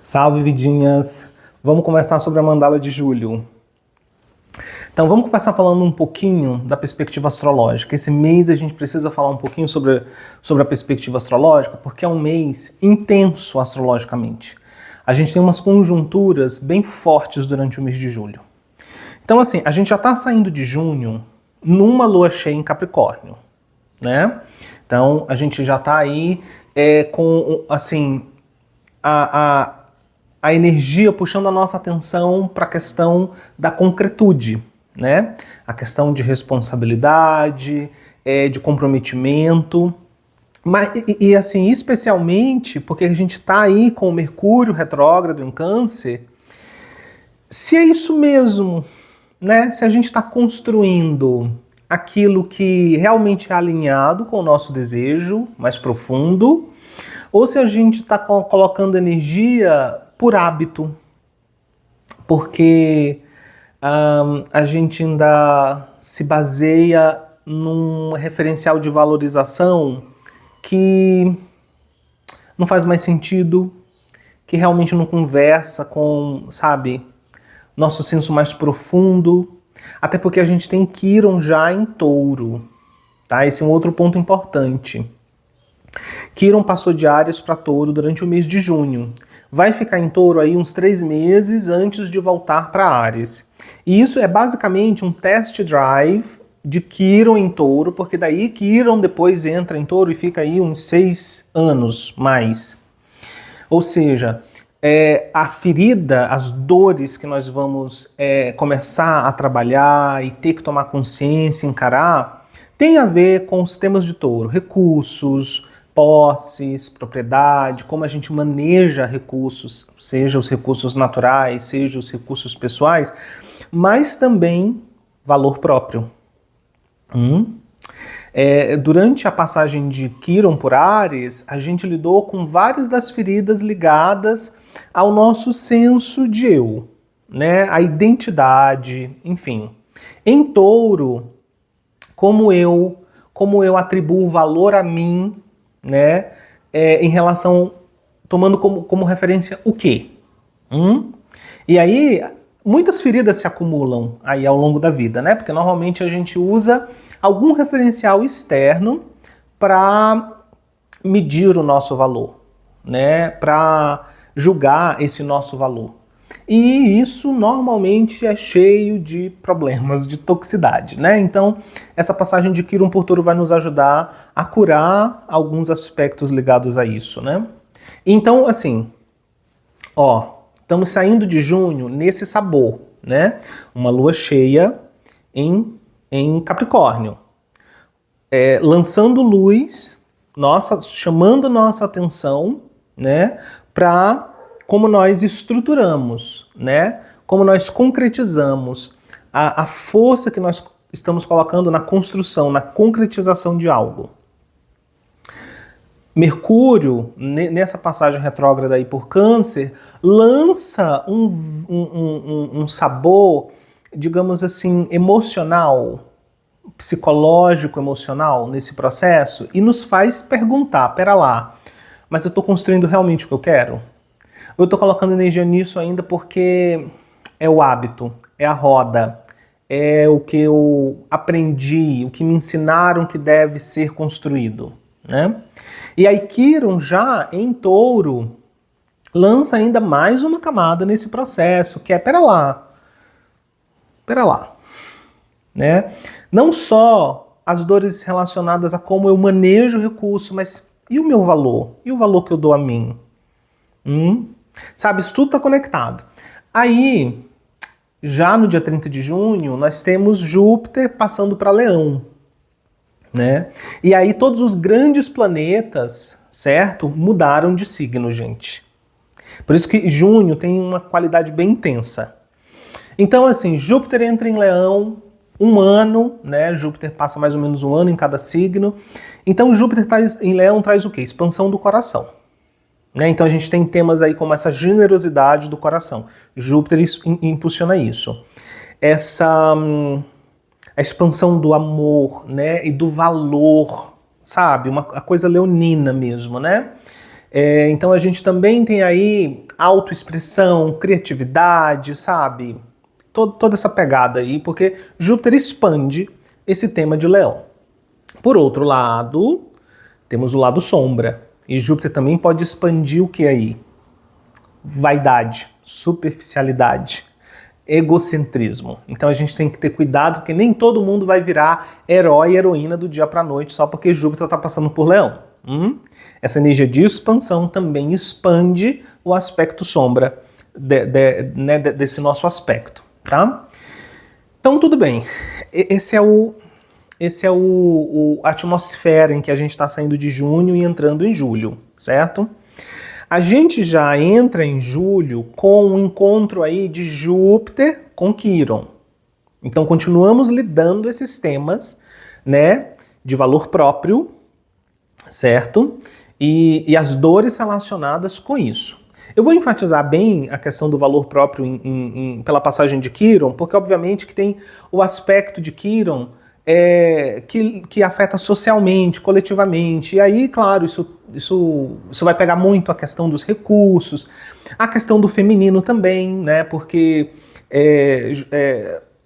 Salve, vidinhas! Vamos conversar sobre a mandala de julho. Então vamos começar falando um pouquinho da perspectiva astrológica. Esse mês a gente precisa falar um pouquinho sobre a perspectiva astrológica, porque é um mês intenso astrologicamente. A gente tem umas conjunturas bem fortes durante o mês de julho. Então assim, a gente já está saindo de junho numa lua cheia em Capricórnio, né? Então a gente já está aí com, assim, a energia puxando a nossa atenção para a questão da concretude, né? A questão de responsabilidade, de comprometimento, mas, assim, especialmente porque a gente está aí com o Mercúrio retrógrado em Câncer, se é isso mesmo, né? Se a gente está construindo aquilo que realmente é alinhado com o nosso desejo mais profundo, ou se a gente está colocando energia por hábito, porque a gente ainda se baseia num referencial de valorização que não faz mais sentido, que realmente não conversa com, sabe, nosso senso mais profundo, até porque a gente tem Quirón já em Touro, tá? Esse é um outro ponto importante. Quirón passou de Áries para Touro durante o mês de junho. Vai ficar em Touro aí uns 3 meses antes de voltar para Áries. E isso é basicamente um test drive de Quirón em Touro, porque daí Quirón depois entra em Touro e fica aí uns 6 anos mais. Ou seja, a ferida, as dores que nós vamos começar a trabalhar e ter que tomar consciência, encarar, tem a ver com os temas de Touro, recursos, posses, propriedade, como a gente maneja recursos, seja os recursos naturais, seja os recursos pessoais, mas também valor próprio. Durante a passagem de Quirón por Áries, a gente lidou com várias das feridas ligadas ao nosso senso de eu, né? A identidade, enfim. Em Touro, como eu atribuo valor a mim, né? Em relação, tomando como referência o quê? E aí, muitas feridas se acumulam aí ao longo da vida, né? Porque normalmente a gente usa algum referencial externo para medir o nosso valor, né? Para julgar esse nosso valor. E isso normalmente é cheio de problemas, de toxicidade, né? Então, essa passagem de Quirón por Touro vai nos ajudar a curar alguns aspectos ligados a isso, né? Então, assim, estamos saindo de junho nesse sabor, né? Uma lua cheia em Capricórnio. Lançando luz, chamando nossa atenção, né? Para como nós estruturamos, né? Como nós concretizamos a força que nós estamos colocando na construção, na concretização de algo. Mercúrio, nessa passagem retrógrada aí por Câncer, lança um sabor, digamos assim, emocional, psicológico, emocional nesse processo e nos faz perguntar, pera lá, mas eu estou construindo realmente o que eu quero? Eu estou colocando energia nisso ainda porque é o hábito, é a roda, é o que eu aprendi, o que me ensinaram que deve ser construído, né? E aí Quirón já em Touro lança ainda mais uma camada nesse processo, que é, pera lá, né? Não só as dores relacionadas a como eu manejo o recurso, mas e o meu valor? E o valor que eu dou a mim? Sabe, isso tudo está conectado. Aí, já no dia 30 de junho, nós temos Júpiter passando para Leão, né? E aí todos os grandes planetas, certo? Mudaram de signo, gente. Por isso que junho tem uma qualidade bem intensa. Então, assim, Júpiter entra em Leão, um ano, né? Júpiter passa mais ou menos um ano em cada signo. Então, Júpiter em Leão traz o quê? Expansão do coração. Né? Então, a gente tem temas aí como essa generosidade do coração. Júpiter impulsiona isso. A expansão do amor, né? E do valor, sabe? A coisa leonina mesmo, né? Então a gente também tem aí autoexpressão, criatividade, sabe? Toda essa pegada aí, porque Júpiter expande esse tema de Leão. Por outro lado, temos o lado sombra. E Júpiter também pode expandir o que aí? Vaidade, superficialidade, egocentrismo. Então a gente tem que ter cuidado, porque nem todo mundo vai virar herói e heroína do dia para a noite só porque Júpiter está passando por Leão. Essa energia de expansão também expande o aspecto sombra desse nosso aspecto, tá? Então tudo bem. Esse é a atmosfera em que a gente está saindo de junho e entrando em julho, certo? A gente já entra em julho com um encontro aí de Júpiter com Quíron. Então continuamos lidando esses temas, né, de valor próprio, certo? E as dores relacionadas com isso. Eu vou enfatizar bem a questão do valor próprio pela passagem de Quíron, porque obviamente que tem o aspecto de Quíron que afeta socialmente, coletivamente. E aí, claro, isso vai pegar muito a questão dos recursos, a questão do feminino também, né? Porque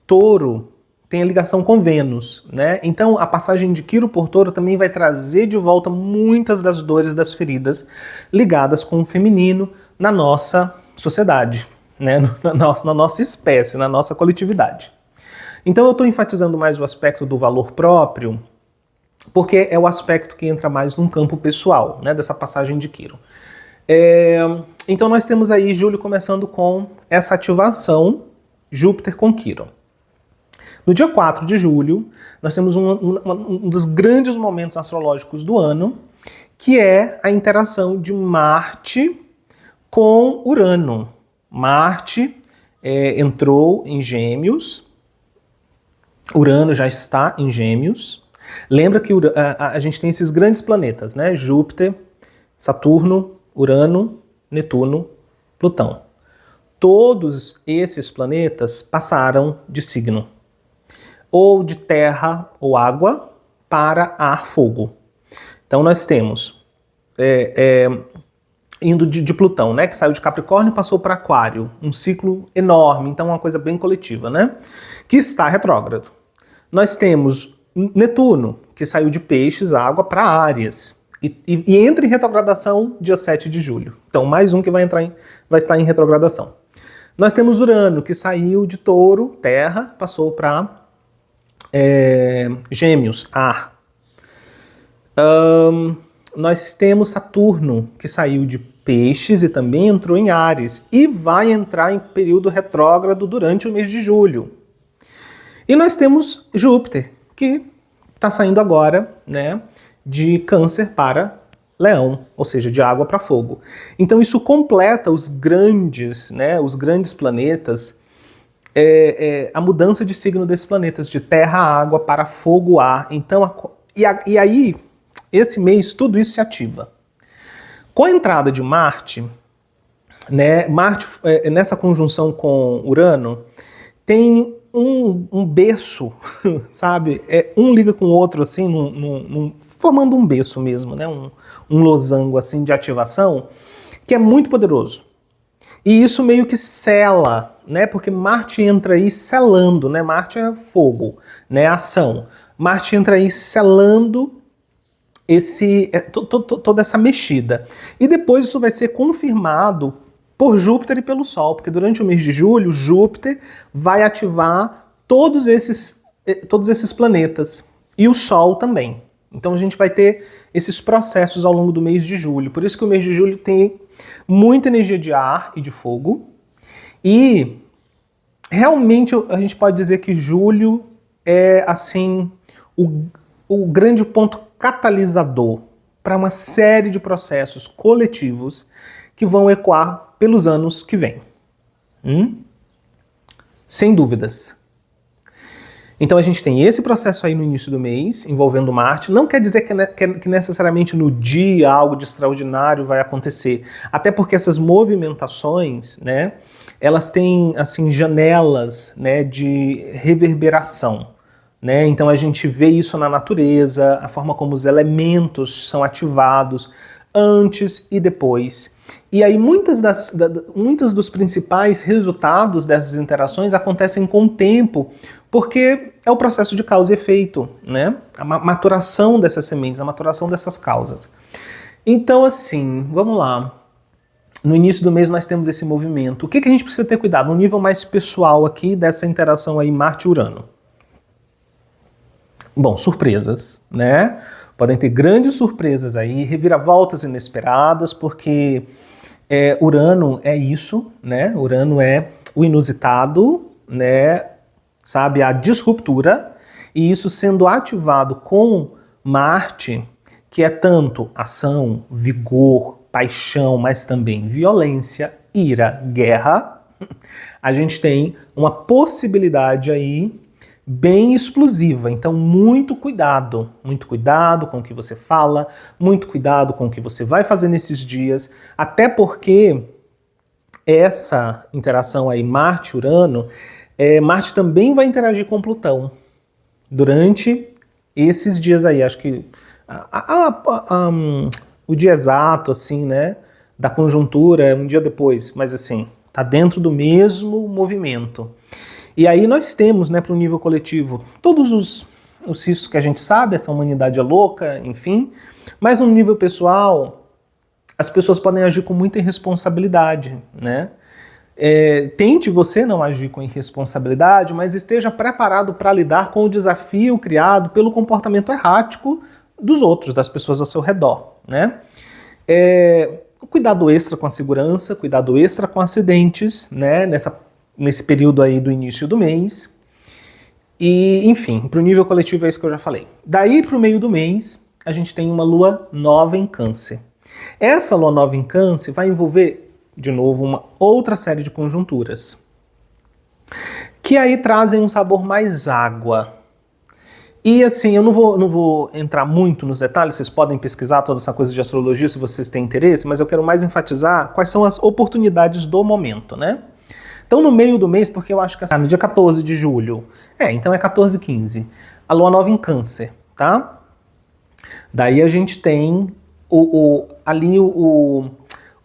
Touro tem a ligação com Vênus, né? Então a passagem de Quíron por Touro também vai trazer de volta muitas das dores das feridas ligadas com o feminino na nossa sociedade, né? Na nossa espécie, na nossa coletividade. Então eu estou enfatizando mais o aspecto do valor próprio, porque é o aspecto que entra mais num campo pessoal, né, dessa passagem de Quíron. Então nós temos aí julho começando com essa ativação Júpiter com Quíron. No dia 4 de julho, nós temos um dos grandes momentos astrológicos do ano, que é a interação de Marte com Urano. Marte entrou em Gêmeos, Urano já está em Gêmeos. Lembra que a gente tem esses grandes planetas, né? Júpiter, Saturno, Urano, Netuno, Plutão. Todos esses planetas passaram de signo, ou de terra ou água para ar, fogo. Então nós temos indo de Plutão, né, que saiu de Capricórnio e passou para Aquário, um ciclo enorme, então uma coisa bem coletiva, né, que está retrógrado. Nós temos Netuno, que saiu de Peixes, água, para Áries, e entra em retrogradação dia 7 de julho. Então mais um que vai estar em retrogradação. Nós temos Urano, que saiu de Touro, terra, passou para Gêmeos, ar. Nós temos Saturno, que saiu de Peixes e também entrou em Áries, e vai entrar em período retrógrado durante o mês de julho. E nós temos Júpiter, que está saindo agora, né, de Câncer para Leão, ou seja, de água para fogo. Então isso completa os grandes planetas, a mudança de signo desses planetas, de terra, água para fogo, ar. Então, e aí, esse mês, tudo isso se ativa. Com a entrada de Marte, né, Marte nessa conjunção com Urano, tem um berço, sabe? Um liga com o outro, assim, formando um berço mesmo, né? Um losango, assim, de ativação, que é muito poderoso. E isso meio que sela, né? Porque Marte entra aí selando, né? Marte é fogo, né? Ação. Marte entra aí selando toda essa mexida. E depois isso vai ser confirmado por Júpiter e pelo Sol, porque durante o mês de julho, Júpiter vai ativar todos esses planetas, e o Sol também. Então a gente vai ter esses processos ao longo do mês de julho. Por isso que o mês de julho tem muita energia de ar e de fogo, e realmente a gente pode dizer que julho é, assim, o grande ponto catalisador para uma série de processos coletivos que vão ecoar pelos anos que vêm. Sem dúvidas. Então a gente tem esse processo aí no início do mês, envolvendo Marte. Não quer dizer que necessariamente no dia algo de extraordinário vai acontecer. Até porque essas movimentações, né, elas têm, assim, janelas, né, de reverberação. Né? Então a gente vê isso na natureza, a forma como os elementos são ativados antes e depois. E aí muitos dos principais resultados dessas interações acontecem com o tempo, porque é o processo de causa e efeito, né? A maturação dessas sementes, a maturação dessas causas. Então, assim, vamos lá. No início do mês nós temos esse movimento. O que a gente precisa ter cuidado? No nível mais pessoal aqui dessa interação aí Marte-Urano. Bom, surpresas, né? Podem ter grandes surpresas aí, reviravoltas inesperadas, porque Urano é isso, né? Urano é o inusitado, né? Sabe, a disruptura, e isso sendo ativado com Marte, que é tanto ação, vigor, paixão, mas também violência, ira, guerra, a gente tem uma possibilidade aí bem explosiva. Então, muito cuidado com o que você fala, muito cuidado com o que você vai fazer nesses dias, até porque essa interação aí Marte-Urano, Marte também vai interagir com Plutão durante esses dias aí. Acho que o dia exato, assim, né, da conjuntura é um dia depois, mas assim, tá dentro do mesmo movimento. E aí nós temos, né, para o nível coletivo, todos os riscos que a gente sabe, essa humanidade é louca, enfim, mas no nível pessoal, as pessoas podem agir com muita irresponsabilidade, né? Tente você não agir com irresponsabilidade, mas esteja preparado para lidar com o desafio criado pelo comportamento errático dos outros, das pessoas ao seu redor, né? Cuidado extra com a segurança, cuidado extra com acidentes, né? Nesse período aí do início do mês. E, enfim, para o nível coletivo é isso que eu já falei. Daí para o meio do mês, a gente tem uma lua nova em Câncer. Essa lua nova em Câncer vai envolver, de novo, uma outra série de conjunturas, que aí trazem um sabor mais água. E assim, eu não vou entrar muito nos detalhes, vocês podem pesquisar toda essa coisa de astrologia se vocês têm interesse, mas eu quero mais enfatizar quais são as oportunidades do momento, né? Então, no meio do mês, porque eu acho que no dia 14 de julho, então é 14 e 15, a lua nova em Câncer, tá? Daí a gente tem ali o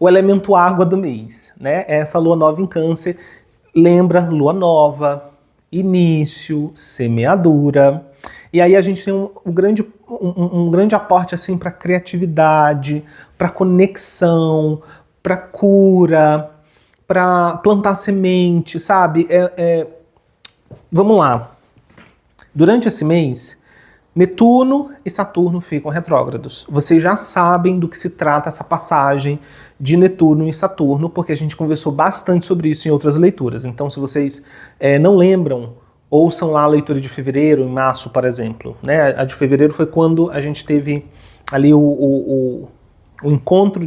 elemento água do mês, né? Essa lua nova em Câncer lembra lua nova, início, semeadura. E aí a gente tem um grande aporte assim para criatividade, para conexão, para cura, para plantar semente, sabe? Vamos lá. Durante esse mês, Netuno e Saturno ficam retrógrados. Vocês já sabem do que se trata essa passagem de Netuno e Saturno, porque a gente conversou bastante sobre isso em outras leituras. Então, se vocês não lembram, ouçam lá a leitura de fevereiro, em março, por exemplo. Né? A de fevereiro foi quando a gente teve ali o encontro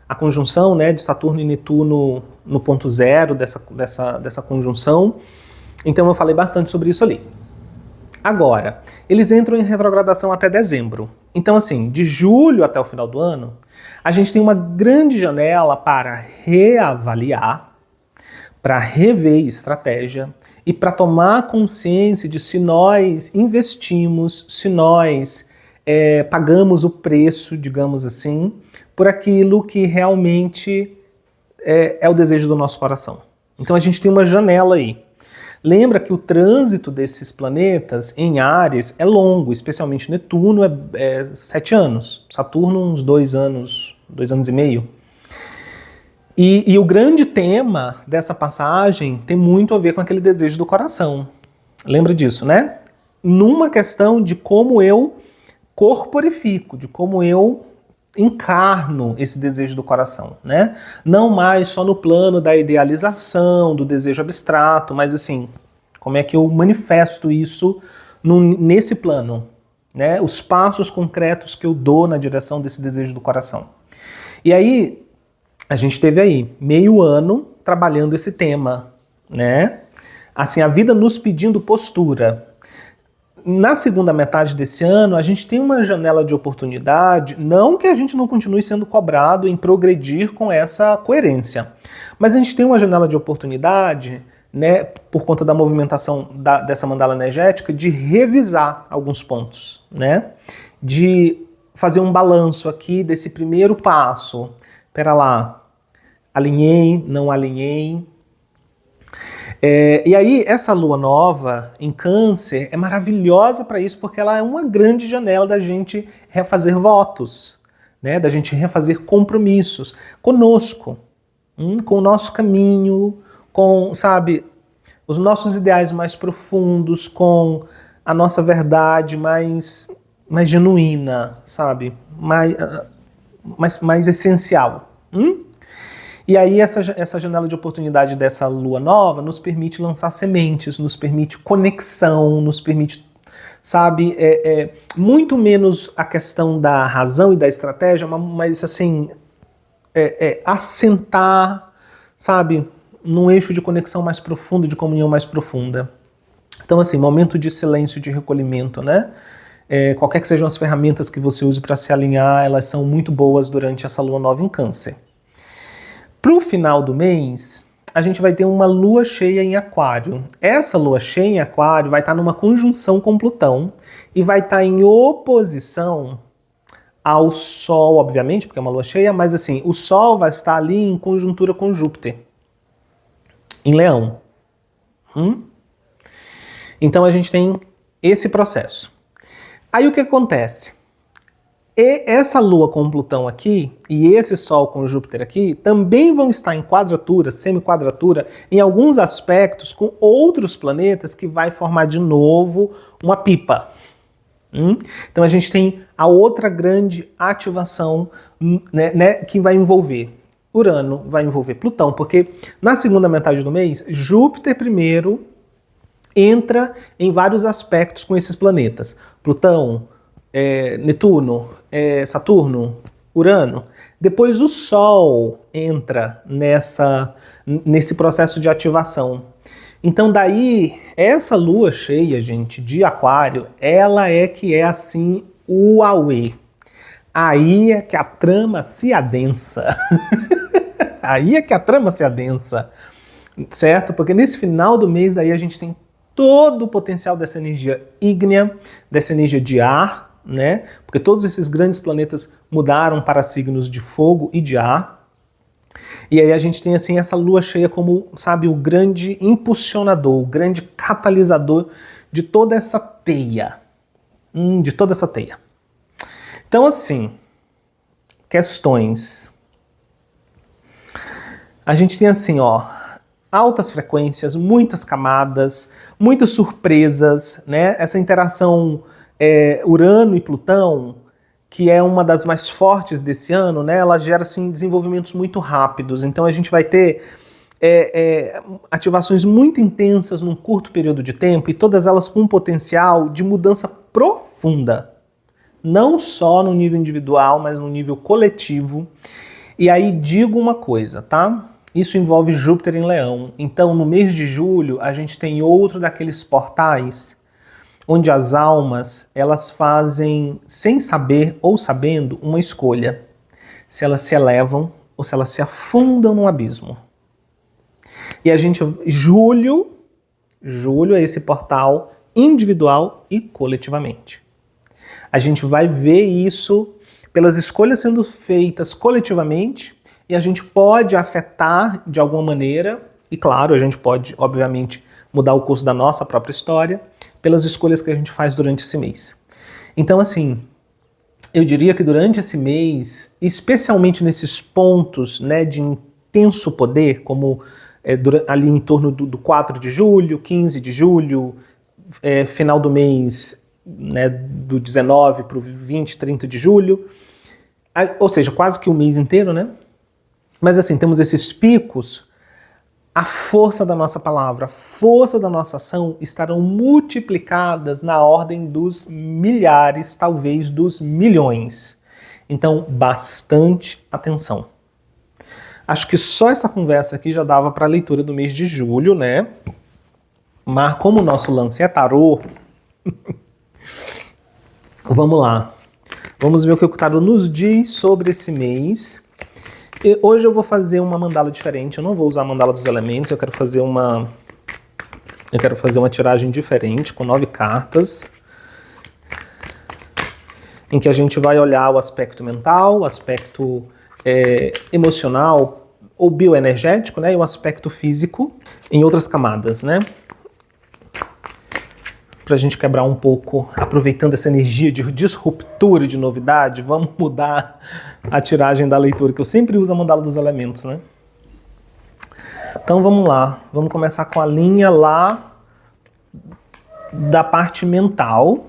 a conjunção, né, de Saturno e Netuno no ponto zero dessa conjunção. Então eu falei bastante sobre isso ali. Agora, eles entram em retrogradação até dezembro. Então, assim, de julho até o final do ano, a gente tem uma grande janela para reavaliar, para rever estratégia e para tomar consciência de se nós investimos, se nós pagamos o preço, digamos assim, por aquilo que realmente é o desejo do nosso coração. Então a gente tem uma janela aí. Lembra que o trânsito desses planetas em Áries é longo, especialmente Netuno é 7 anos, Saturno uns 2 anos e meio. E o grande tema dessa passagem tem muito a ver com aquele desejo do coração. Lembra disso, né? Numa questão de como eu corporifico, de como eu encarno esse desejo do coração, né? Não mais só no plano da idealização, do desejo abstrato, mas assim, como é que eu manifesto isso nesse plano, né? Os passos concretos que eu dou na direção desse desejo do coração. E aí, a gente teve aí meio ano trabalhando esse tema, né? Assim, a vida nos pedindo postura. Na segunda metade desse ano, a gente tem uma janela de oportunidade, não que a gente não continue sendo cobrado em progredir com essa coerência, mas a gente tem uma janela de oportunidade, né, por conta da movimentação dessa mandala energética, de revisar alguns pontos, né, de fazer um balanço aqui desse primeiro passo. Pera lá, alinhei, não alinhei. E aí, essa lua nova em Câncer é maravilhosa para isso, porque ela é uma grande janela da gente refazer votos, né? Da gente refazer compromissos conosco, com o nosso caminho, com, sabe, os nossos ideais mais profundos, com a nossa verdade mais genuína, sabe? Mais essencial. E aí essa janela de oportunidade dessa lua nova nos permite lançar sementes, nos permite conexão, nos permite, sabe, muito menos a questão da razão e da estratégia, mas assim, assentar, sabe, num eixo de conexão mais profundo, de comunhão mais profunda. Então assim, momento de silêncio, de recolhimento, né? Qualquer que sejam as ferramentas que você use para se alinhar, elas são muito boas durante essa lua nova em Câncer. Para o final do mês, a gente vai ter uma lua cheia em Aquário. Essa lua cheia em Aquário vai estar numa conjunção com Plutão e vai estar em oposição ao Sol, obviamente, porque é uma lua cheia, mas assim, o Sol vai estar ali em conjuntura com Júpiter, em Leão. Então a gente tem esse processo. Aí o que acontece? E essa Lua com Plutão aqui, e esse Sol com Júpiter aqui, também vão estar em quadratura, semi-quadratura, em alguns aspectos com outros planetas que vai formar de novo uma pipa. Então a gente tem a outra grande ativação, né, que vai envolver Urano, vai envolver Plutão, porque na segunda metade do mês, Júpiter primeiro entra em vários aspectos com esses planetas. Plutão, Netuno, Saturno, Urano. Depois o Sol entra nesse processo de ativação. Então daí, essa lua cheia, gente, de Aquário, ela que é assim, o auê. Aí é que a trama se adensa. Aí é que a trama se adensa, certo? Porque nesse final do mês daí a gente tem todo o potencial dessa energia ígnea, dessa energia de ar, né? Porque todos esses grandes planetas mudaram para signos de fogo e de ar. E aí a gente tem assim essa lua cheia como, sabe, o grande impulsionador, o grande catalisador de toda essa teia. De toda essa teia. Então assim, questões. A gente tem assim, ó, altas frequências, muitas camadas, muitas surpresas, né? Essa interação Urano e Plutão, que é uma das mais fortes desse ano, né? Ela gera assim, desenvolvimentos muito rápidos. Então a gente vai ter ativações muito intensas num curto período de tempo e todas elas com um potencial de mudança profunda. Não só no nível individual, mas no nível coletivo. E aí digo uma coisa, tá? Isso envolve Júpiter em Leão. Então, no mês de julho, a gente tem outro daqueles portais onde as almas, elas fazem, sem saber ou sabendo, uma escolha. Se elas se elevam ou se elas se afundam no abismo. E a gente, julho é esse portal individual e coletivamente. A gente vai ver isso pelas escolhas sendo feitas coletivamente, e a gente pode afetar de alguma maneira, e claro, a gente pode, obviamente, mudar o curso da nossa própria história, pelas escolhas que a gente faz durante esse mês. Então, assim, eu diria que durante esse mês, especialmente nesses pontos, né, de intenso poder, como ali em torno do 4 de julho, 15 de julho, final do mês, né, do 19 para o 20, 30 de julho, ou seja, quase que o mês inteiro, né? Mas assim, temos esses picos, a força da nossa palavra, a força da nossa ação estarão multiplicadas na ordem dos milhares, talvez dos milhões. Então, bastante atenção. Acho que só essa conversa aqui já dava para a leitura do mês de julho, né? Mas como o nosso lance é tarô, vamos lá. Vamos ver o que o tarô nos diz sobre esse mês. E hoje eu vou fazer uma mandala diferente, eu não vou usar a mandala dos elementos, eu quero fazer uma tiragem diferente, com 9 cartas. em que a gente vai olhar o aspecto mental, o aspecto emocional ou bioenergético, né, e o aspecto físico em outras camadas, né? Para a gente quebrar um pouco, aproveitando essa energia de disruptura e de novidade, vamos mudar a tiragem da leitura, que eu sempre uso a mandala dos elementos, né? Então vamos lá, vamos começar com a linha lá da parte mental.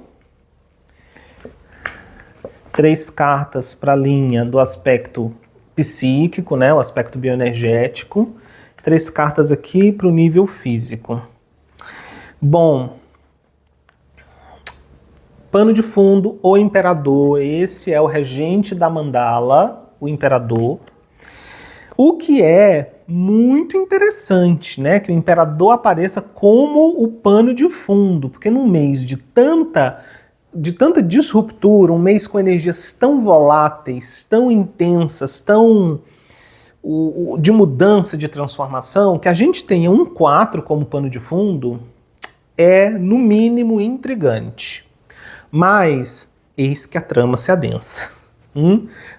3 cartas para a linha do aspecto psíquico, né, o aspecto bioenergético. 3 cartas aqui para o nível físico. Bom, pano de fundo, o imperador. Esse é o regente da mandala, o imperador. O que é muito interessante, né, que o imperador apareça como o pano de fundo, porque num mês de tanta disruptura, um mês com energias tão voláteis, tão intensas, de mudança, de transformação, que a gente tenha um 4 como pano de fundo é, no mínimo, intrigante. Mas eis que a trama se adensa.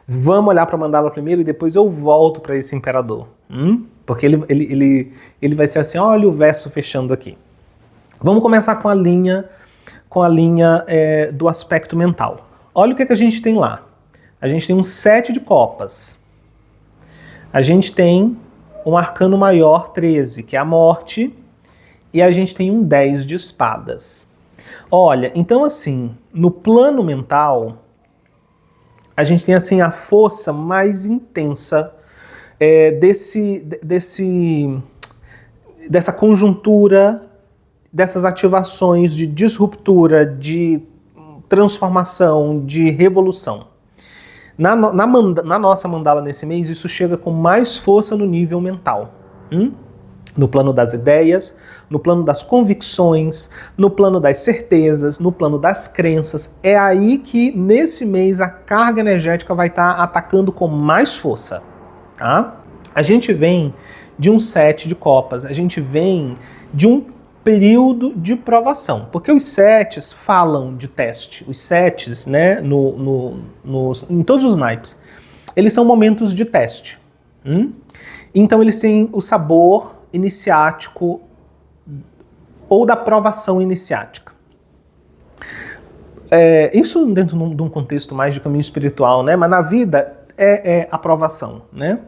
Vamos olhar para a mandala primeiro e depois eu volto para esse imperador. Porque ele vai ser assim, olha o verso fechando aqui. Vamos começar com a linha do aspecto mental. Olha o que a gente tem lá. A gente tem um 7 de copas. A gente tem um arcano maior 13, que é a morte. E a gente tem um 10 de espadas. Olha, então assim, no plano mental, a gente tem assim a força mais intensa dessa conjuntura, dessas ativações de disruptura, de transformação, de revolução. Na nossa mandala nesse mês, isso chega com mais força no nível mental. No plano das ideias, no plano das convicções, no plano das certezas, no plano das crenças. É aí que, nesse mês, a carga energética vai estar atacando com mais força. Tá? A gente vem de um 7 de copas, a gente vem de um período de provação, porque os 7s falam de teste. Os 7s, né, em todos os naipes, eles são momentos de teste. Então eles têm o sabor iniciático ou da provação iniciática. Isso dentro de um contexto mais de caminho espiritual, né? Mas na vida é a provação, né?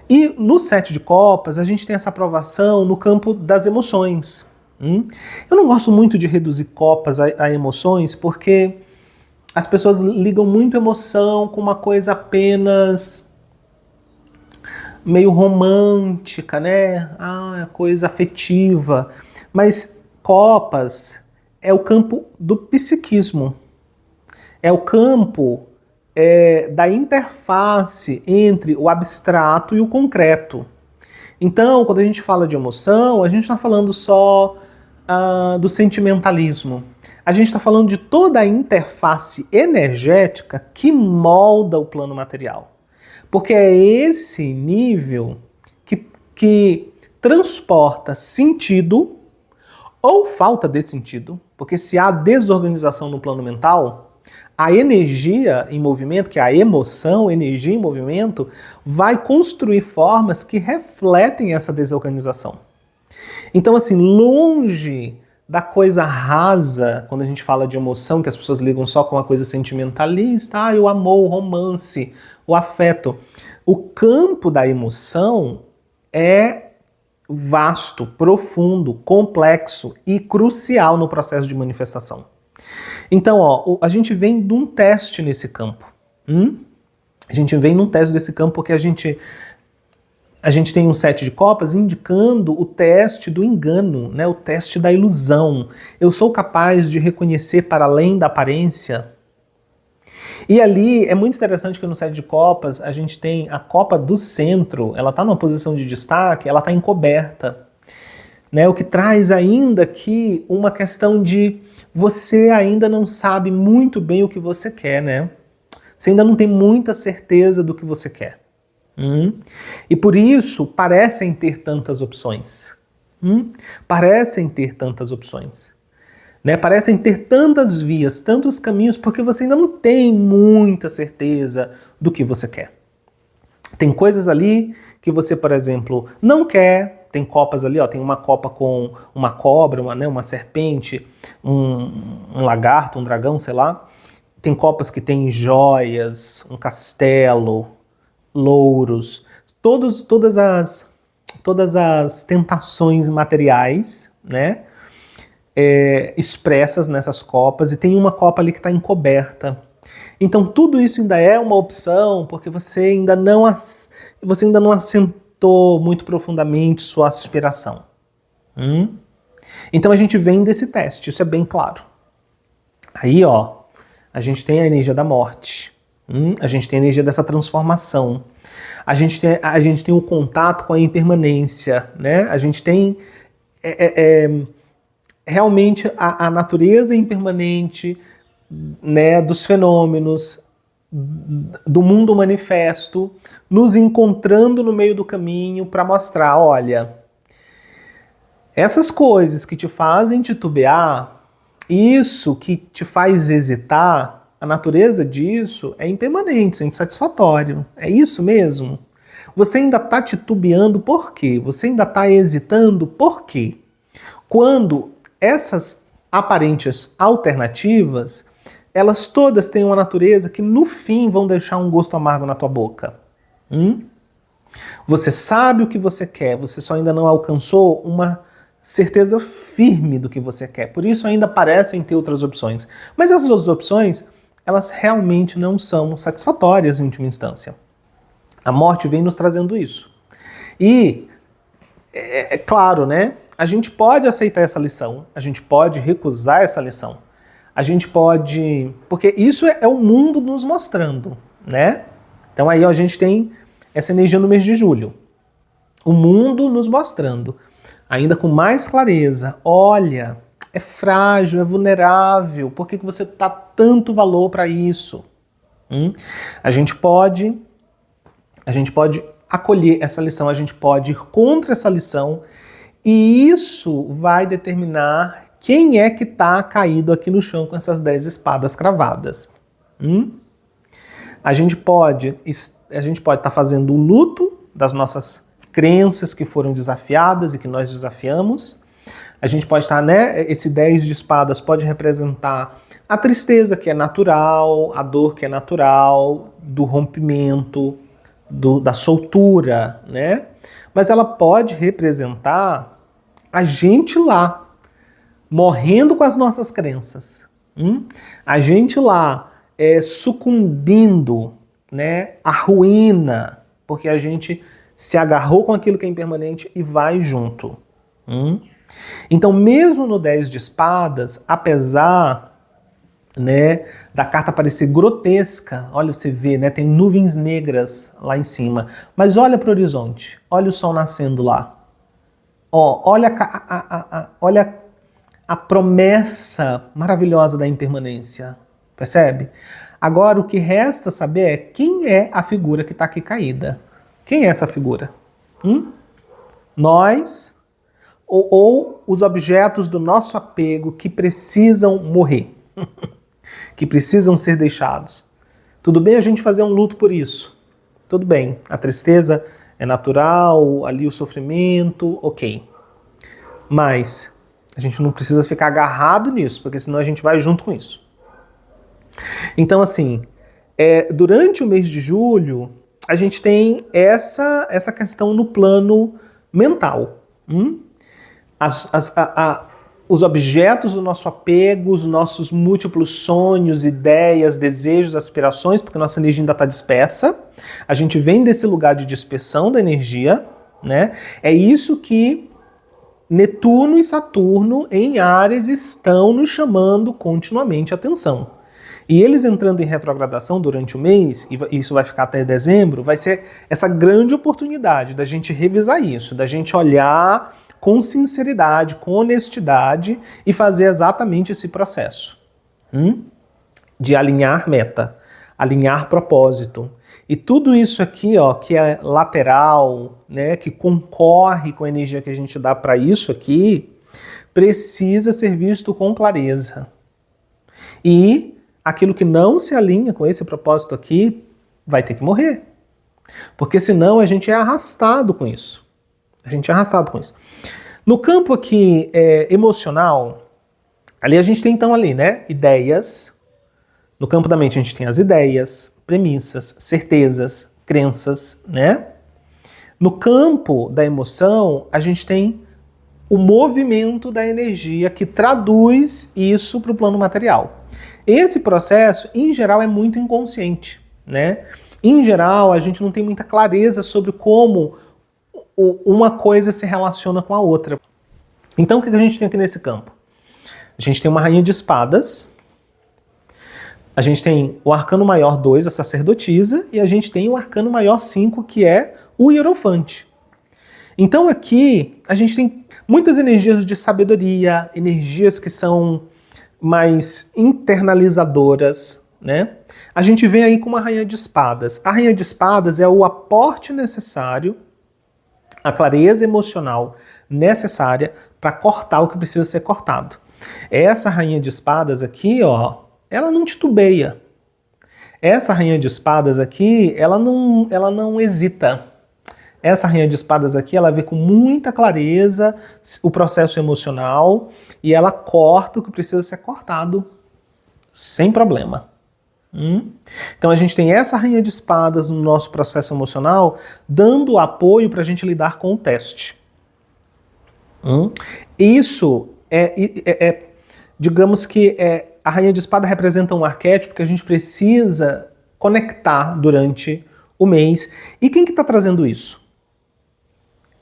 E no 7 de copas a gente tem essa provação no campo das emoções. Eu não gosto muito de reduzir copas a emoções, porque as pessoas ligam muito emoção com uma coisa apenas meio romântica, né? Coisa afetiva. Mas copas é o campo do psiquismo. É o campo da interface entre o abstrato e o concreto. Então, quando a gente fala de emoção, a gente está falando só do sentimentalismo. A gente está falando de toda a interface energética que molda o plano material. Porque é esse nível que transporta sentido ou falta de sentido, porque se há desorganização no plano mental, a energia em movimento, que é a emoção, energia em movimento, vai construir formas que refletem essa desorganização. Então, assim, longe da coisa rasa, quando a gente fala de emoção, que as pessoas ligam só com uma coisa sentimentalista, o amor, o romance, o afeto. O campo da emoção é vasto, profundo, complexo e crucial no processo de manifestação. Então, a gente vem de um teste nesse campo. A gente vem num teste desse campo porque a gente tem um 7 de copas indicando o teste do engano, né? O teste da ilusão. Eu sou capaz de reconhecer para além da aparência. E ali é muito interessante que no 7 de copas a gente tem a copa do centro, ela está numa posição de destaque, ela está encoberta. Né? O que traz ainda aqui uma questão de você ainda não sabe muito bem o que você quer, né? Você ainda não tem muita certeza do que você quer. E por isso parecem ter tantas opções. Parecem ter tantas opções. né? Parecem ter tantas vias, tantos caminhos, porque você ainda não tem muita certeza do que você quer. Tem coisas ali que você, por exemplo, não quer. Tem copas ali, ó, tem uma copa com uma cobra, uma serpente, um lagarto, um dragão, sei lá. Tem copas que tem joias, um castelo, louros, todas as tentações materiais, né, expressas nessas copas, e tem uma copa ali que está encoberta. Então tudo isso ainda é uma opção, porque você ainda não assentou muito profundamente sua aspiração. Então a gente vem desse teste, isso é bem claro. Aí, ó, a gente tem a energia da morte, a gente tem a energia dessa transformação, a gente tem o contato com a impermanência, né? A gente tem realmente a natureza impermanente, né, dos fenômenos, do mundo manifesto, nos encontrando no meio do caminho para mostrar, olha, essas coisas que te fazem titubear, isso que te faz hesitar, a natureza disso é impermanente, é insatisfatório. É isso mesmo? Você ainda está titubeando por quê? Você ainda está hesitando por quê? Quando essas aparentes alternativas, elas todas têm uma natureza que no fim vão deixar um gosto amargo na tua boca. Você sabe o que você quer, você só ainda não alcançou uma certeza firme do que você quer. Por isso ainda parecem ter outras opções. Mas essas outras opções, elas realmente não são satisfatórias em última instância. A morte vem nos trazendo isso. E, é claro, né? A gente pode aceitar essa lição, a gente pode recusar essa lição. A gente pode... Porque isso é o mundo nos mostrando, né? Então aí ó, a gente tem essa energia no mês de julho. O mundo nos mostrando, ainda com mais clareza. Olha, é frágil, é vulnerável. Por que você dá tanto valor para isso? A gente pode acolher essa lição, a gente pode ir contra essa lição, e isso vai determinar quem é que está caído aqui no chão com essas 10 espadas cravadas. A gente pode estar fazendo o luto das nossas crenças que foram desafiadas e que nós desafiamos. A gente pode estar, né, esse 10 de espadas pode representar a tristeza que é natural, a dor que é natural, do rompimento, da soltura, né? Mas ela pode representar a gente lá, morrendo com as nossas crenças. A gente lá sucumbindo, né, à ruína, porque a gente se agarrou com aquilo que é impermanente e vai junto. Então, mesmo no 10 de espadas, apesar, né, da carta parecer grotesca, olha, você vê, né, tem nuvens negras lá em cima, mas olha para o horizonte, olha o sol nascendo lá. Ó, olha a promessa maravilhosa da impermanência, percebe? Agora, o que resta saber é quem é a figura que está aqui caída. Quem é essa figura? Nós ou os objetos do nosso apego que precisam morrer, que precisam ser deixados. Tudo bem a gente fazer um luto por isso. Tudo bem, a tristeza é natural, ali o sofrimento, ok. Mas a gente não precisa ficar agarrado nisso, porque senão a gente vai junto com isso. Então, assim, durante o mês de julho, a gente tem essa questão no plano mental. Os objetos do nosso apego, os nossos múltiplos sonhos, ideias, desejos, aspirações, porque nossa energia ainda está dispersa. A gente vem desse lugar de dispersão da energia, né? É isso que Netuno e Saturno em Áries estão nos chamando continuamente a atenção. E eles entrando em retrogradação durante o mês, e isso vai ficar até dezembro, vai ser essa grande oportunidade da gente revisar isso, da gente olhar com sinceridade, com honestidade e fazer exatamente esse processo. De alinhar meta, alinhar propósito. E tudo isso aqui, ó, que é lateral, né, que concorre com a energia que a gente dá para isso aqui, precisa ser visto com clareza. E aquilo que não se alinha com esse propósito aqui vai ter que morrer. Porque senão a gente é arrastado com isso. A gente é arrastado com isso. No campo aqui emocional, ali a gente tem então ali, né, ideias. No campo da mente a gente tem as ideias, premissas, certezas, crenças, né? No campo da emoção, a gente tem o movimento da energia que traduz isso para o plano material. Esse processo, em geral, é muito inconsciente, né? Em geral, a gente não tem muita clareza sobre como uma coisa se relaciona com a outra. Então, o que a gente tem aqui nesse campo? A gente tem uma rainha de espadas, a gente tem o arcano maior 2, a sacerdotisa, e a gente tem o arcano maior 5, que é o hierofante. Então aqui a gente tem muitas energias de sabedoria, energias que são mais internalizadoras, né? A gente vem aí com uma rainha de espadas. A rainha de espadas é o aporte necessário, a clareza emocional necessária para cortar o que precisa ser cortado. Essa rainha de espadas aqui, ó, ela não titubeia. Essa rainha de espadas aqui, ela não hesita. Essa rainha de espadas aqui, ela vê com muita clareza o processo emocional e ela corta o que precisa ser cortado sem problema. Então a gente tem essa rainha de espadas no nosso processo emocional dando apoio para a gente lidar com o teste. Isso digamos que a rainha de espada representa um arquétipo que a gente precisa conectar durante o mês. E quem que está trazendo isso?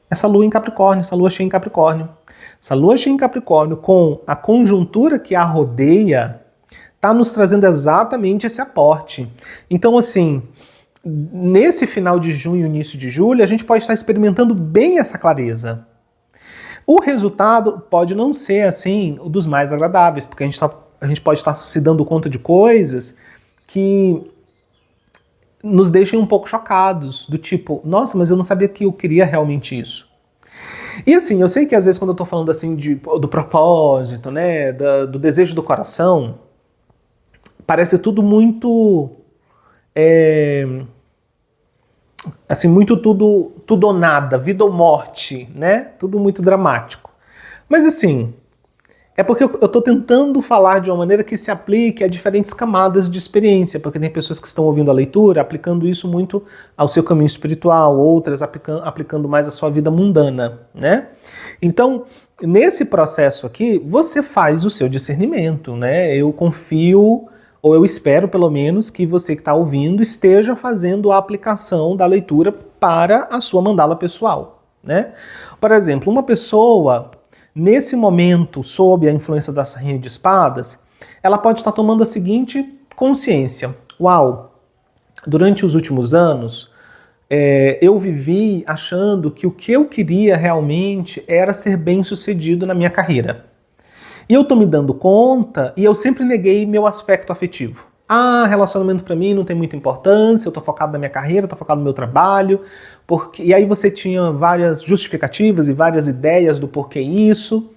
Essa lua em Capricórnio, essa lua cheia em Capricórnio. Essa lua cheia em Capricórnio com a conjuntura que a rodeia está nos trazendo exatamente esse aporte. Então, assim, nesse final de junho, início de julho, a gente pode estar experimentando bem essa clareza. O resultado pode não ser, assim, o dos mais agradáveis, porque a gente pode estar se dando conta de coisas que nos deixem um pouco chocados, do tipo, nossa, mas eu não sabia que eu queria realmente isso. E assim, eu sei que às vezes quando eu tô falando assim do propósito, né, do desejo do coração, parece tudo muito, assim, muito tudo ou nada, vida ou morte, né, tudo muito dramático. Mas assim, é porque eu estou tentando falar de uma maneira que se aplique a diferentes camadas de experiência, porque tem pessoas que estão ouvindo a leitura aplicando isso muito ao seu caminho espiritual, outras aplicando mais à sua vida mundana, né? Então, nesse processo aqui, você faz o seu discernimento, né? Eu confio, ou eu espero pelo menos, que você que está ouvindo esteja fazendo a aplicação da leitura para a sua mandala pessoal, né? Por exemplo, uma pessoa nesse momento, sob a influência dessa rainha de espadas, ela pode estar tomando a seguinte consciência. Uau, durante os últimos anos, eu vivi achando que o que eu queria realmente era ser bem-sucedido na minha carreira. E eu tô me dando conta, e eu sempre neguei meu aspecto afetivo. Relacionamento pra mim não tem muita importância, eu tô focado na minha carreira, tô focado no meu trabalho, e aí você tinha várias justificativas e várias ideias do porquê isso,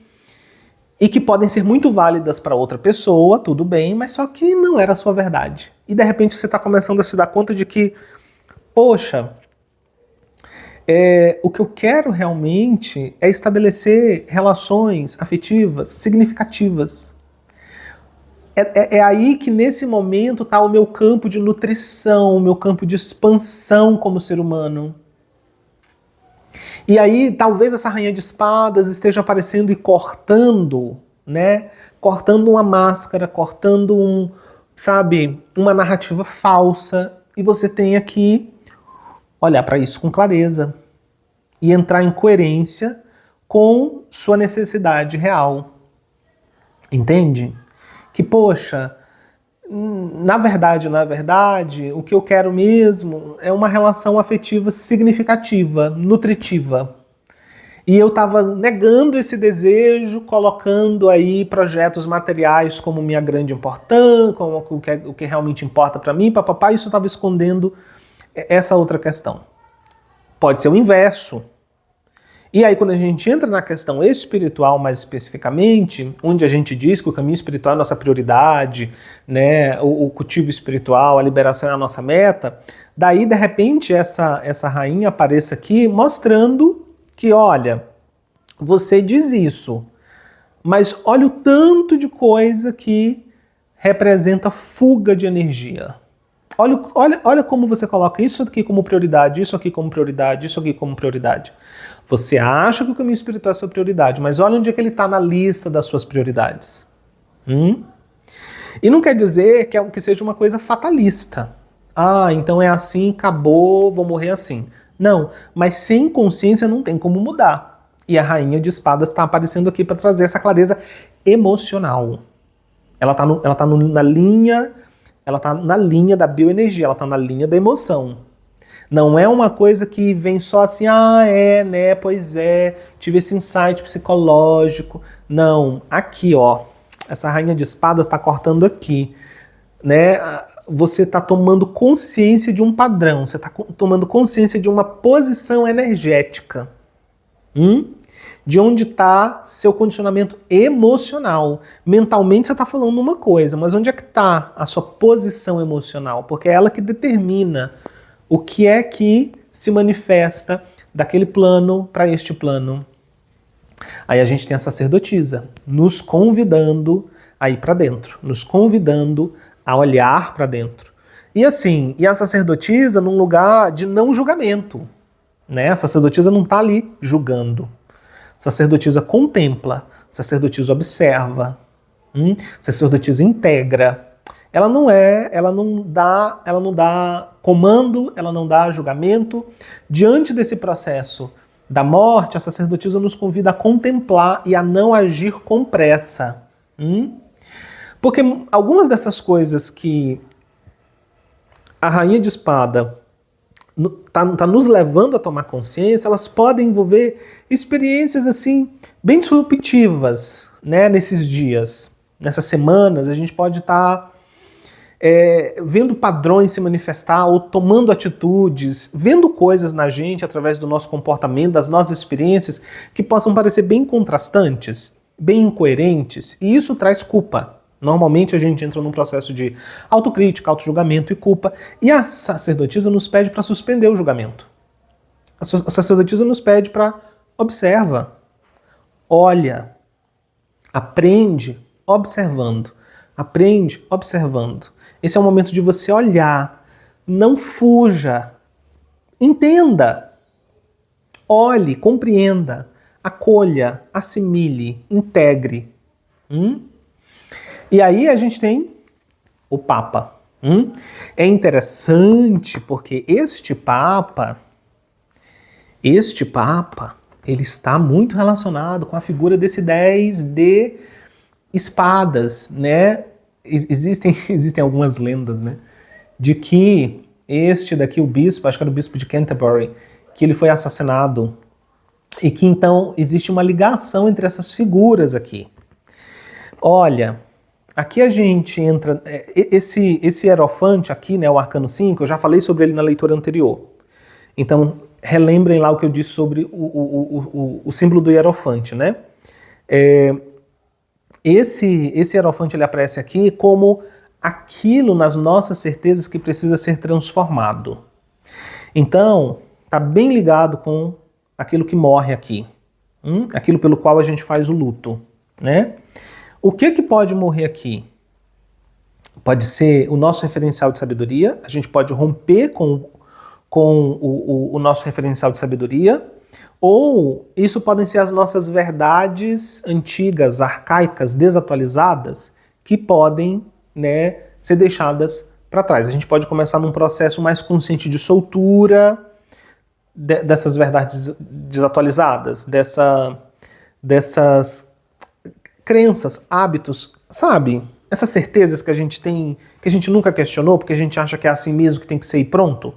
e que podem ser muito válidas para outra pessoa, tudo bem, mas só que não era a sua verdade. E de repente você tá começando a se dar conta de que, poxa, o que eu quero realmente é estabelecer relações afetivas significativas. É aí que nesse momento está o meu campo de nutrição, o meu campo de expansão como ser humano. E aí talvez essa rainha de espadas esteja aparecendo e cortando, né? Cortando uma máscara, cortando uma narrativa falsa. E você tem que olhar para isso com clareza e entrar em coerência com sua necessidade real. Entende? Que, poxa, na verdade, o que eu quero mesmo é uma relação afetiva significativa, nutritiva. E eu estava negando esse desejo, colocando aí projetos materiais como minha grande importância, como o que realmente importa para mim, papapá, isso estava escondendo essa outra questão. Pode ser o inverso. E aí, quando a gente entra na questão espiritual mais especificamente, onde a gente diz que o caminho espiritual é a nossa prioridade, né, o cultivo espiritual, a liberação é a nossa meta, daí, de repente, essa rainha apareça aqui mostrando que, olha, você diz isso, mas olha o tanto de coisa que representa fuga de energia. Olha como você coloca isso aqui como prioridade, isso aqui como prioridade, isso aqui como prioridade. Você acha que o caminho espiritual é a sua prioridade, mas olha onde é que ele está na lista das suas prioridades. E não quer dizer que seja uma coisa fatalista. Ah, então é assim, acabou, vou morrer assim. Não, mas sem consciência não tem como mudar. E a rainha de espadas está aparecendo aqui para trazer essa clareza emocional. Ela está na linha, ela tá na linha da bioenergia, ela está na linha da emoção. Não é uma coisa que vem só assim, né, pois é, tive esse insight psicológico. Não, aqui, ó, essa rainha de espadas está cortando aqui, né? Você está tomando consciência de um padrão, você está tomando consciência de uma posição energética. De onde está seu condicionamento emocional. Mentalmente você está falando uma coisa, mas onde é que está a sua posição emocional? Porque é ela que determina o que é que se manifesta daquele plano para este plano. Aí a gente tem a sacerdotisa nos convidando a ir para dentro, nos convidando a olhar para dentro. E assim, e a sacerdotisa num lugar de não julgamento, né? A sacerdotisa não está ali julgando. A sacerdotisa contempla, a sacerdotisa observa, a sacerdotisa integra. Ela não dá comando, ela não dá julgamento. Diante desse processo da morte, a sacerdotisa nos convida a contemplar e a não agir com pressa. Porque algumas dessas coisas que a rainha de espada tá nos levando a tomar consciência, elas podem envolver experiências assim bem disruptivas, né, nesses dias, nessas semanas. A gente pode estar vendo padrões se manifestar ou tomando atitudes, vendo coisas na gente através do nosso comportamento, das nossas experiências, que possam parecer bem contrastantes, bem incoerentes, e isso traz culpa. Normalmente a gente entra num processo de autocrítica, autojulgamento e culpa, e a sacerdotisa nos pede para suspender o julgamento. A sacerdotisa nos pede para observa, olha, aprende observando, aprende observando. Esse é o momento de você olhar, não fuja, entenda, olhe, compreenda, acolha, assimile, integre. E aí a gente tem o Papa. É interessante porque este Papa, ele está muito relacionado com a figura desse 10 de espadas, né? Existem algumas lendas, né? De que este daqui, o bispo, acho que era o bispo de Canterbury, que ele foi assassinado e que então existe uma ligação entre essas figuras aqui. Olha, aqui a gente entra, esse hierofante aqui, né, o Arcano 5, eu já falei sobre ele na leitura anterior. Então, relembrem lá o que eu disse sobre o símbolo do hierofante, né? Esse hierofante, ele aparece aqui como aquilo nas nossas certezas que precisa ser transformado. Então, está bem ligado com aquilo que morre aqui. Aquilo pelo qual a gente faz o luto, né? O que pode morrer aqui? Pode ser o nosso referencial de sabedoria, a gente pode romper com o nosso referencial de sabedoria, ou isso podem ser as nossas verdades antigas, arcaicas, desatualizadas, que podem, né, ser deixadas para trás. A gente pode começar num processo mais consciente de soltura dessas verdades desatualizadas, dessas crenças, hábitos, sabe? Essas certezas que a gente tem, que a gente nunca questionou, porque a gente acha que é assim mesmo, que tem que ser e pronto.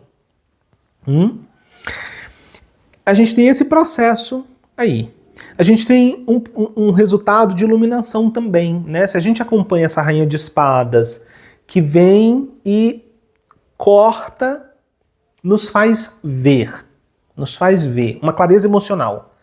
A gente tem esse processo aí. A gente tem um resultado de iluminação também, né? Se a gente acompanha essa rainha de espadas que vem e corta, nos faz ver, uma clareza emocional.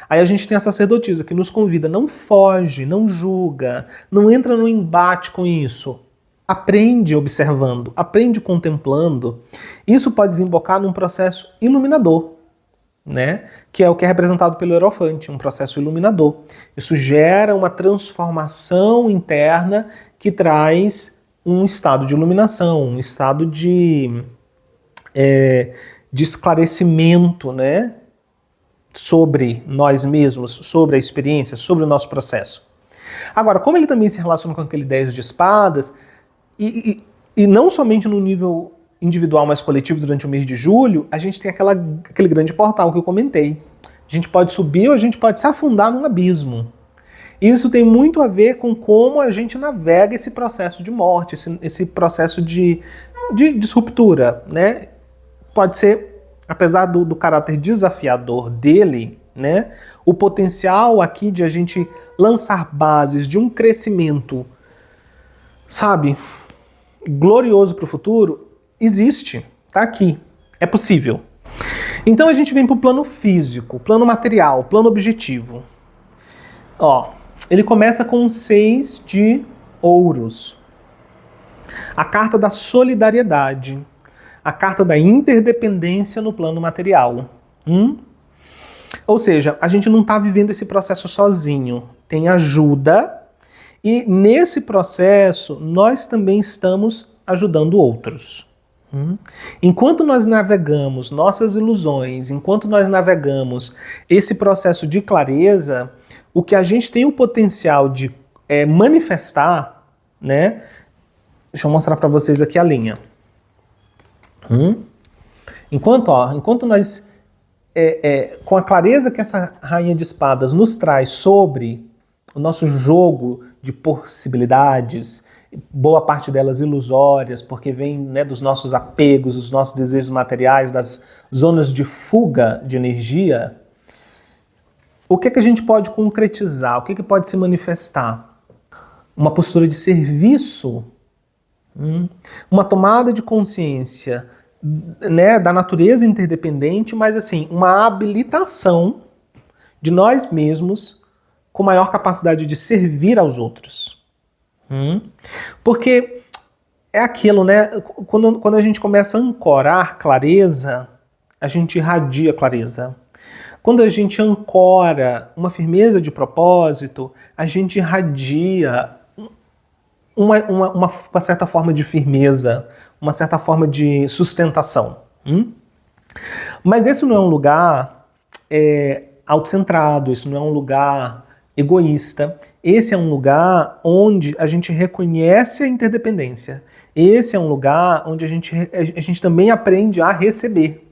Aí a gente tem a sacerdotisa que nos convida, não foge, não julga, não entra no embate com isso. Aprende observando, aprende contemplando. Isso pode desembocar num processo iluminador, né? Que é o que é representado pelo Hierophante, um processo iluminador. Isso gera uma transformação interna que traz um estado de iluminação, um estado de esclarecimento, né? Sobre nós mesmos, sobre a experiência, sobre o nosso processo. Agora, como ele também se relaciona com aquele 10 de espadas, e não somente no nível individual, mas coletivo durante o mês de julho, a gente tem aquele grande portal que eu comentei. A gente pode subir ou a gente pode se afundar num abismo. Isso tem muito a ver com como a gente navega esse processo de morte, esse processo de disruptura, né? Pode ser, apesar do caráter desafiador dele, né? O potencial aqui de a gente lançar bases de um crescimento, sabe, glorioso para o futuro, existe, tá aqui, é possível. Então a gente vem para o plano físico, plano material, plano objetivo. Ó, ele começa com 6 de ouros. A carta da solidariedade, a carta da interdependência no plano material. Ou seja, a gente não está vivendo esse processo sozinho, tem ajuda. E nesse processo, nós também estamos ajudando outros. Enquanto nós navegamos nossas ilusões, enquanto nós navegamos esse processo de clareza, o que a gente tem o potencial de manifestar, né? Deixa eu mostrar para vocês aqui a linha. Enquanto nós, com a clareza que essa rainha de espadas nos traz sobre o nosso jogo de possibilidades, boa parte delas ilusórias, porque vem, né, dos nossos apegos, dos nossos desejos materiais, das zonas de fuga de energia, o que a gente pode concretizar? O que pode se manifestar? Uma postura de serviço, uma tomada de consciência, né, da natureza interdependente, mas assim, uma habilitação de nós mesmos com maior capacidade de servir aos outros. Porque é aquilo, né? Quando a gente começa a ancorar clareza, a gente irradia clareza. Quando a gente ancora uma firmeza de propósito, a gente irradia uma certa forma de firmeza, uma certa forma de sustentação. Mas esse não é um lugar autocentrado, isso não é um lugar egoísta. Esse é um lugar onde a gente reconhece a interdependência. Esse é um lugar onde a gente também aprende a receber.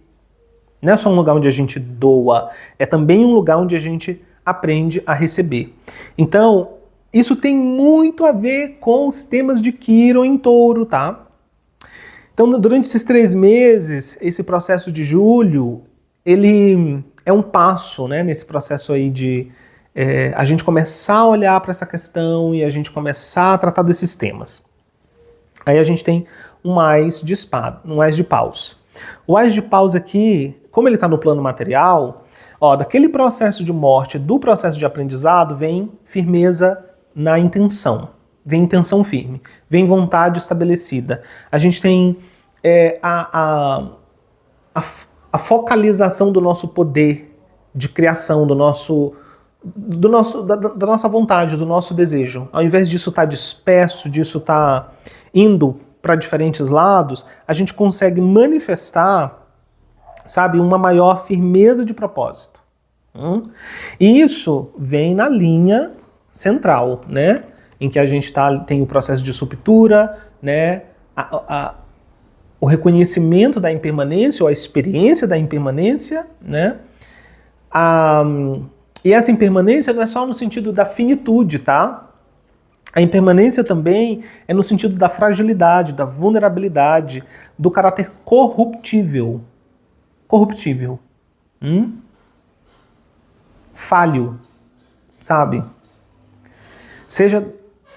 Não é só um lugar onde a gente doa, é também um lugar onde a gente aprende a receber. Então, isso tem muito a ver com os temas de Quiron em Touro, tá? Então, durante esses 3 meses, esse processo de julho, ele é um passo, né, nesse processo aí de a gente começar a olhar para essa questão e a gente começar a tratar desses temas. Aí a gente tem um Ás de espada, um Ás de paus. O Ás de paus aqui, como ele está no plano material, ó, daquele processo de morte, do processo de aprendizado, vem firmeza na intenção. Vem intenção firme, vem vontade estabelecida. A gente tem a focalização do nosso poder de criação, da nossa vontade, do nosso desejo. Ao invés disso estar disperso, disso estar indo para diferentes lados, a gente consegue manifestar, sabe, uma maior firmeza de propósito. E isso vem na linha central, né, em que a gente tem o processo de ruptura, né, o reconhecimento da impermanência ou a experiência da impermanência, né, e essa impermanência não é só no sentido da finitude, tá? A impermanência também é no sentido da fragilidade, da vulnerabilidade, do caráter corruptível. Corruptível. Falho, sabe? Seja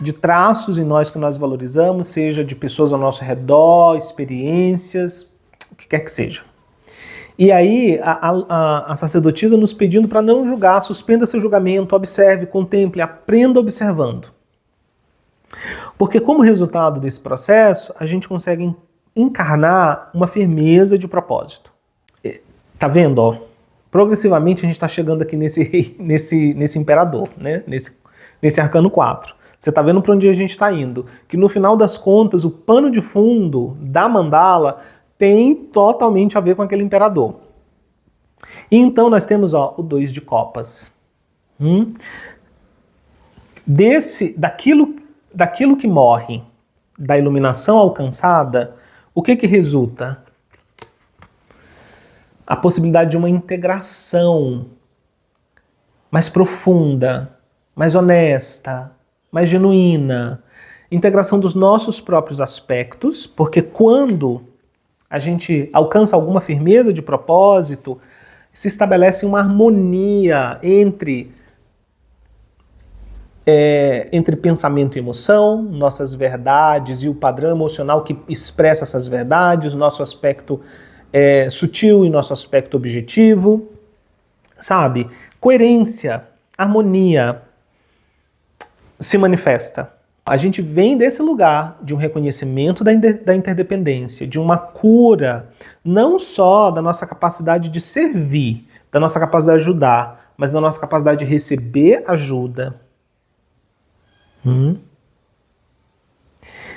de traços em nós que nós valorizamos, seja de pessoas ao nosso redor, experiências, o que quer que seja. E aí a sacerdotisa nos pedindo para não julgar, suspenda seu julgamento, observe, contemple, aprenda observando. Porque como resultado desse processo, a gente consegue encarnar uma firmeza de propósito. Tá vendo, ó? Progressivamente a gente está chegando aqui nesse imperador, né? Nesse arcano 4. Você está vendo para onde a gente está indo. Que no final das contas, o pano de fundo da mandala tem totalmente a ver com aquele imperador. E então nós temos, ó, o 2 de copas. Daquilo que morre, da iluminação alcançada, o que resulta? A possibilidade de uma integração mais profunda, mais honesta, mais genuína. Integração dos nossos próprios aspectos, porque quando a gente alcança alguma firmeza de propósito, se estabelece uma harmonia entre pensamento e emoção, nossas verdades e o padrão emocional que expressa essas verdades, o nosso aspecto sutil e nosso aspecto objetivo, sabe? Coerência, harmonia se manifesta. A gente vem desse lugar de um reconhecimento da interdependência, de uma cura, não só da nossa capacidade de servir, da nossa capacidade de ajudar, mas da nossa capacidade de receber ajuda.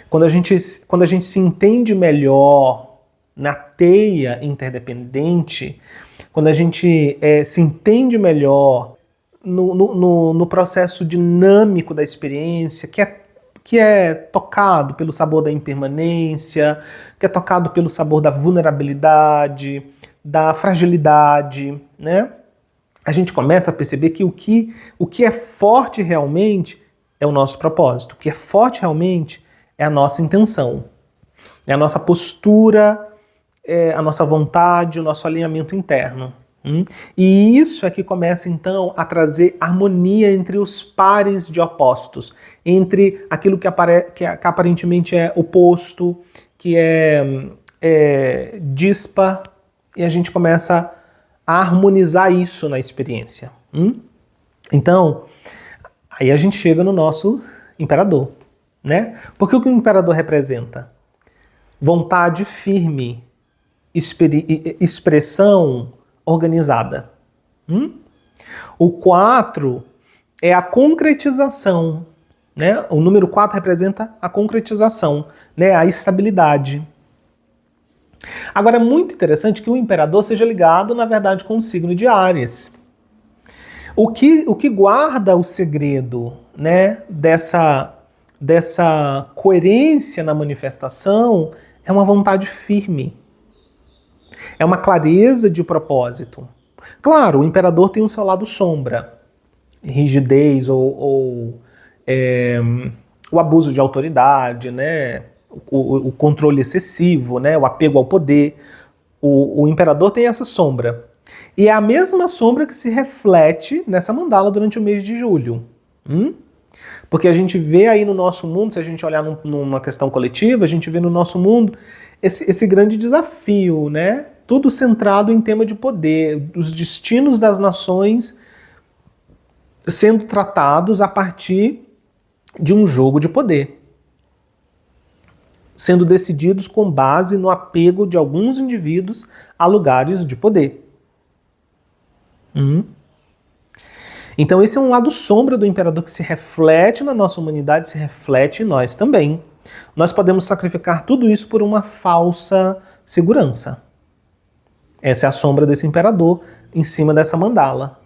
Quando a gente se entende melhor na teia interdependente, quando a gente se entende melhor no processo dinâmico da experiência, que é tocado pelo sabor da impermanência, que é tocado pelo sabor da vulnerabilidade, da fragilidade, né? A gente começa a perceber que o que é forte realmente é o nosso propósito. O que é forte realmente é a nossa intenção, é a nossa postura, é a nossa vontade, o nosso alinhamento interno. E isso é que começa então a trazer harmonia entre os pares de opostos, entre aquilo que aparentemente é oposto, que é dispar, e a gente começa a harmonizar isso na experiência. Então, aí a gente chega no nosso imperador, né? Porque o que o imperador representa? Vontade firme, expressão organizada. O 4 é a concretização, né? O número 4 representa a concretização, né? A estabilidade. Agora é muito interessante que o imperador seja ligado, na verdade, com o signo de Áries. O que guarda o segredo, né, dessa coerência na manifestação é uma vontade firme. É uma clareza de propósito. Claro, o imperador tem o seu lado sombra, rigidez ou o abuso de autoridade, né? O controle excessivo, né? O apego ao poder. O imperador tem essa sombra. E é a mesma sombra que se reflete nessa mandala durante o mês de julho. Porque a gente vê aí no nosso mundo, se a gente olhar numa questão coletiva, a gente vê no nosso mundo esse grande desafio, né? Tudo centrado em tema de poder, os destinos das nações sendo tratados a partir de um jogo de poder, sendo decididos com base no apego de alguns indivíduos a lugares de poder. Então esse é um lado sombra do imperador que se reflete na nossa humanidade, se reflete em nós também. Nós podemos sacrificar tudo isso por uma falsa segurança. Essa é a sombra desse imperador em cima dessa mandala.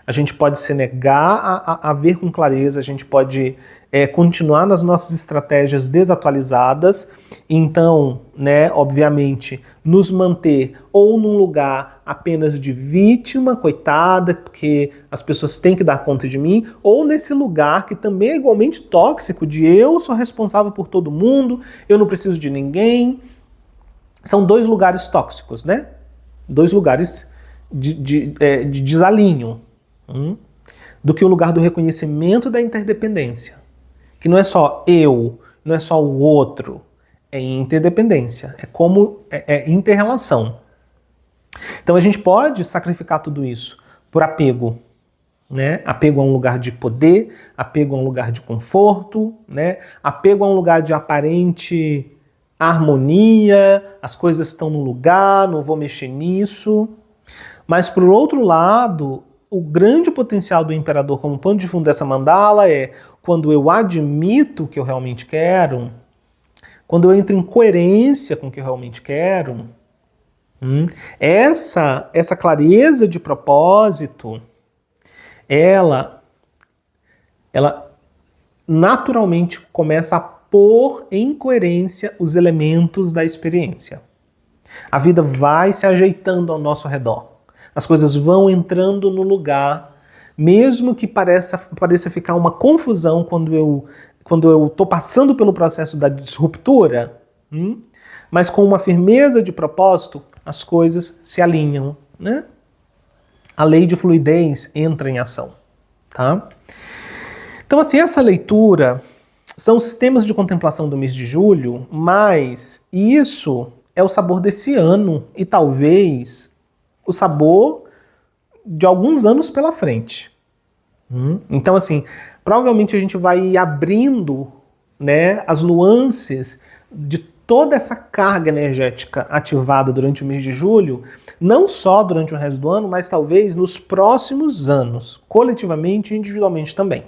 A gente pode se negar a ver com clareza, a gente pode continuar nas nossas estratégias desatualizadas, então, né, obviamente, nos manter ou num lugar apenas de vítima, coitada, porque as pessoas têm que dar conta de mim, ou nesse lugar que também é igualmente tóxico, de eu sou responsável por todo mundo, eu não preciso de ninguém. São dois lugares tóxicos, né? Dois lugares de desalinho. Do que o lugar do reconhecimento da interdependência. Que não é só eu, não é só o outro, é interdependência, é inter-relação. Então a gente pode sacrificar tudo isso por apego, né? Apego a um lugar de poder, apego a um lugar de conforto, né? Apego a um lugar de aparente harmonia, as coisas estão no lugar, não vou mexer nisso. Mas por outro lado, o grande potencial do imperador como pano de fundo dessa mandala é quando eu admito o que eu realmente quero, quando eu entro em coerência com o que eu realmente quero, essa clareza de propósito, ela naturalmente começa a pôr em coerência os elementos da experiência. A vida vai se ajeitando ao nosso redor. As coisas vão entrando no lugar, mesmo que pareça ficar uma confusão quando eu estou passando pelo processo da disruptura, mas com uma firmeza de propósito, as coisas se alinham, né? A lei de fluidez entra em ação, tá? Então, assim, essa leitura são os temas de contemplação do mês de julho, mas isso é o sabor desse ano e talvez o sabor de alguns anos pela frente. Então, assim, provavelmente a gente vai abrindo, né, as nuances de toda essa carga energética ativada durante o mês de julho, não só durante o resto do ano, mas talvez nos próximos anos, coletivamente e individualmente também.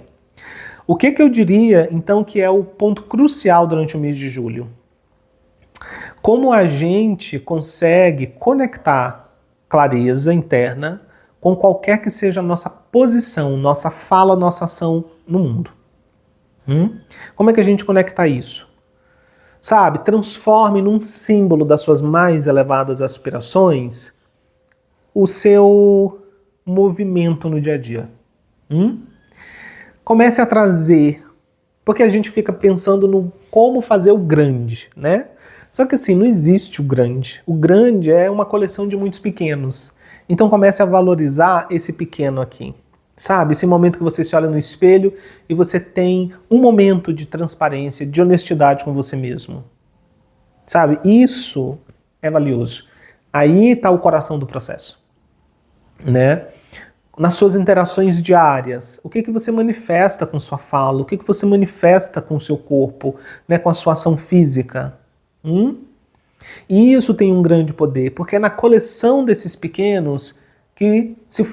O que eu diria, então, que é o ponto crucial durante o mês de julho? Como a gente consegue conectar clareza interna com qualquer que seja a nossa posição, nossa fala, nossa ação no mundo. Como é que a gente conecta isso? Sabe, transforme num símbolo das suas mais elevadas aspirações o seu movimento no dia a dia. Comece a trazer, porque a gente fica pensando no como fazer o grande, né? Só que assim, não existe o grande. O grande é uma coleção de muitos pequenos. Então comece a valorizar esse pequeno aqui. Sabe? Esse momento que você se olha no espelho e você tem um momento de transparência, de honestidade com você mesmo. Sabe? Isso é valioso. Aí está o coração do processo, né? Nas suas interações diárias, o que você manifesta com sua fala, o que você manifesta com o seu corpo, né, com a sua ação física. E isso tem um grande poder, porque é na coleção desses pequenos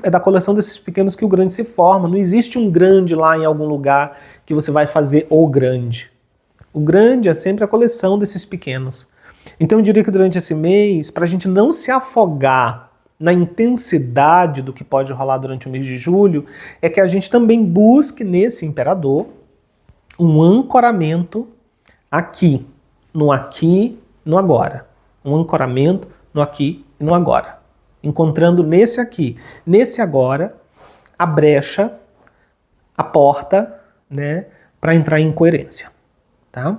é da coleção desses pequenos que o grande se forma. Não existe um grande lá em algum lugar que você vai fazer o grande. O grande é sempre a coleção desses pequenos. Então eu diria que durante esse mês, para a gente não se afogar na intensidade do que pode rolar durante o mês de julho, é que a gente também busque nesse imperador um ancoramento aqui, no agora. Um ancoramento no aqui e no agora. Encontrando nesse aqui, nesse agora, a brecha, a porta, né, para entrar em coerência, tá?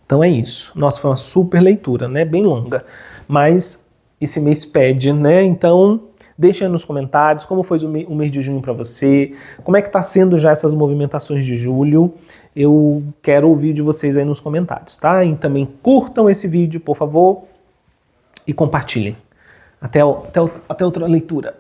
Então é isso. Nossa, foi uma super leitura, né, bem longa, mas esse mês pede, né? Então deixa aí nos comentários como foi o mês de junho para você, como é que tá sendo já essas movimentações de julho. Eu quero ouvir de vocês aí nos comentários, tá? E também curtam esse vídeo, por favor, e compartilhem. Até outra leitura.